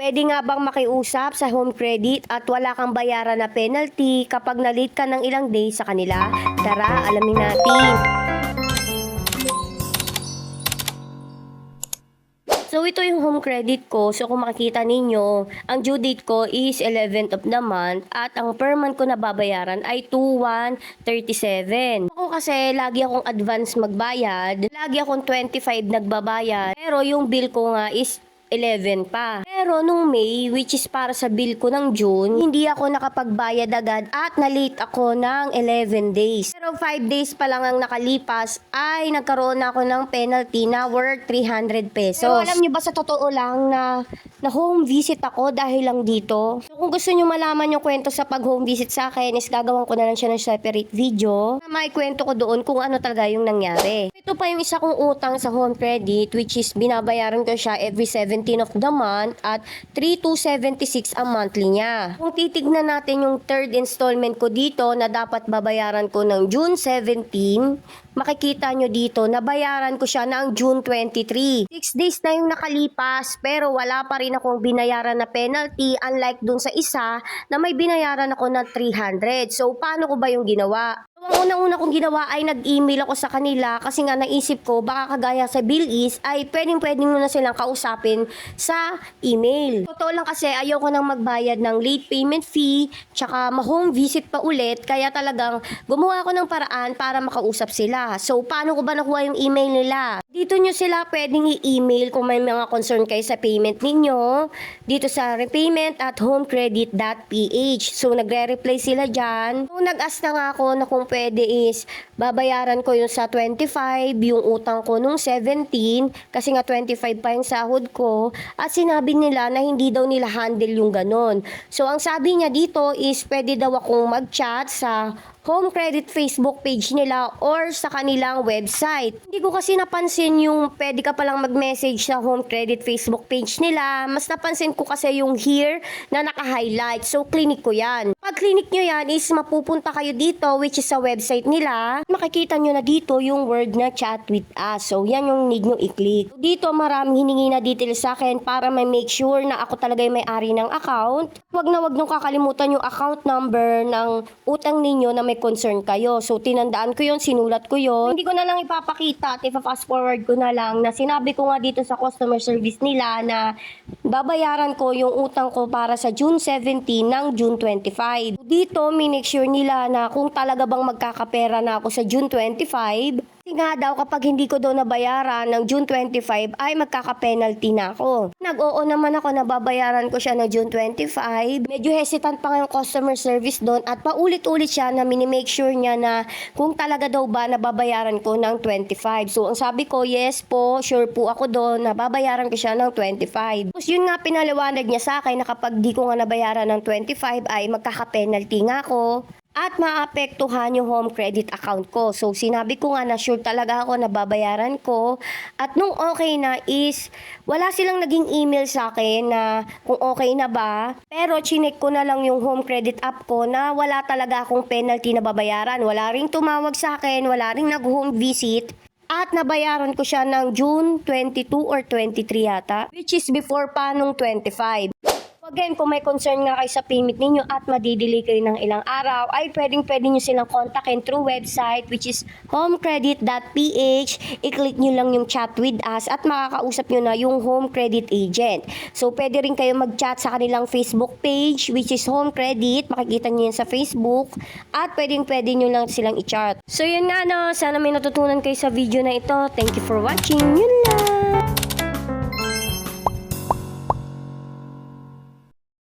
Pwede nga bang makiusap sa home credit at wala kang bayaran na penalty kapag na-late ka ng ilang days sa kanila? Tara, alamin natin. So, ito yung home credit ko. So, kung makikita ninyo, ang due date ko is 11th of the month at ang per month ko na babayaran ay 2,137. Ako kasi, lagi akong advance magbayad. Lagi akong 25 nagbabayad. Pero yung bill ko nga is 11 pa. Pero nung May, which is para sa bill ko ng June, hindi ako nakapagbayad agad at na-late ako ng 11 days. Pero 5 days pa lang ang nakalipas ay nagkaroon ako ng penalty na worth 300 pesos. Pero alam nyo ba sa totoo lang na home visit ako dahil lang dito? So kung gusto nyo malaman yung kwento sa pag-home visit sa akin is gagawin ko na lang siya ng separate video na may kwento ko doon kung ano talaga yung nangyari. Ito pa yung isa kong utang sa home credit which is binabayaran ko siya every 17 of the month at 3,276 ang monthly niya. Kung titignan natin yung third installment ko dito na dapat babayaran ko ng June 17, makikita nyo dito na bayaran ko siya ng June 23. 6 days na yung nakalipas pero wala pa rin akong binayaran na penalty unlike dun sa isa na may binayaran ako ng 300. So paano ko ba yung ginawa? Ang unang-una kong ginawa ay nag-email ako sa kanila kasi nga naisip ko baka kagaya sa Bilis ay pwedeng-pwedeng mo na silang kausapin sa email. Totoo lang kasi ayoko nang magbayad ng late payment fee tsaka ma-home visit pa ulit kaya talagang gumawa ako ng paraan para makausap sila. So paano ko ba nakuha yung email nila? Dito nyo sila pwedeng i-email kung may mga concern kayo sa payment ninyo dito sa repayment@homecredit.ph. So nagre-reply sila dyan. So nag-ask na nga ako na kung pwede is babayaran ko yung sa 25, yung utang ko nung 17 kasi nga 25 pa yung sahod ko at sinabi nila na hindi daw nila handle yung ganon. So ang sabi niya dito is pwede daw akong mag-chat sa home credit Facebook page nila or sa kanilang website. Hindi ko kasi napansin yung pwede ka palang mag-message sa home credit Facebook page nila. Mas napansin ko kasi yung here na naka-highlight. So, clinic ko yan. Pag clinic nyo yan is mapupunta kayo dito which is sa website nila. Makikita nyo na dito yung word na chat with us. So, yan yung need nyo i-click. So, dito maraming hiningi na details sa akin para may make sure na ako talaga yung may-ari ng account. Wag nyo kakalimutan yung account number ng utang ninyo na may concern kayo. So, tinandaan ko yun, sinulat ko yun. Hindi ko na lang ipapakita at ipa-fast forward ko na lang na sinabi ko nga dito sa customer service nila na babayaran ko yung utang ko para sa June 17 ng June 25. Dito, make sure nila na kung talaga bang magkakapera na ako sa June 25, kasi nga daw kapag hindi ko daw nabayaran ng June 25 ay magkaka-penalty na ako. Nag-oo naman ako na babayaran ko siya ng June 25. Medyo hesitant pa nga yung customer service doon at paulit-ulit siya na mini-make sure niya na kung talaga daw ba nababayaran ko ng 25. So ang sabi ko, yes po, sure po ako doon na babayaran ko siya ng 25. Tapos yun nga pinaliwanag niya sa akin na kapag di ko nga nabayaran ng 25 ay magkaka-penalty nga ako at maapektuhan yung home credit account ko. So, sinabi ko nga na sure talaga ako na babayaran ko. At nung okay na is, wala silang naging email sa akin na kung okay na ba. Pero, chinek ko na lang yung home credit app ko na wala talaga akong penalty na babayaran. Wala ring tumawag sa akin, wala ring nag-home visit. At nabayaran ko siya ng June 22 or 23 yata, which is before pa nung 25. Again, kung may concern nga kayo sa payment ninyo at madidelay kayo ng ilang araw, ay pwede nyo silang kontakin through website which is homecredit.ph. I-click nyo lang yung chat with us at makakausap nyo na yung home credit agent. So, pwede rin kayo mag-chat sa kanilang Facebook page which is home credit. Makikita nyo yan sa Facebook at pwede nyo lang silang i-chat. So, yun nga no. Sana may natutunan kayo sa video na ito. Thank you for watching. Yun lang.